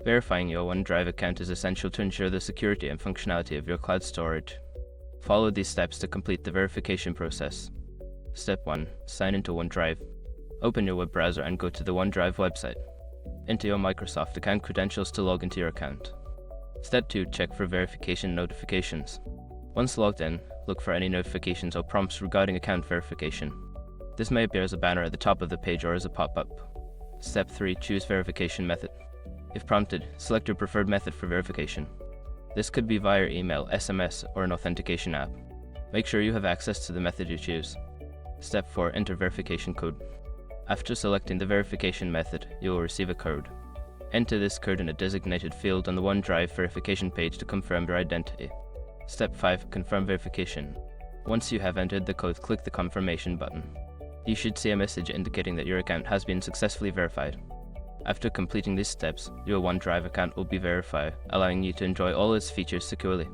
Verifying your OneDrive account is essential to ensure the security and functionality of your cloud storage. Follow these steps to complete the verification process. Step 1. Sign into OneDrive. Open your web browser and go to the OneDrive website. Enter your Microsoft account credentials to log into your account. Step 2. Check for verification notifications. Once logged in, look for any notifications or prompts regarding account verification. This may appear as a banner at the top of the page or as a pop-up. Step 3. Choose verification method. If prompted, select your preferred method for verification. This could be via email, SMS, or an authentication app. Make sure you have access to the method you choose. Step 4. Enter verification code. After selecting the verification method, you will receive a code. Enter this code in a designated field on the OneDrive verification page to confirm your identity. Step 5. Confirm verification. Once you have entered the code, click the confirmation button. You should see a message indicating that your account has been successfully verified. After completing these steps, your OneDrive account will be verified, allowing you to enjoy all its features securely.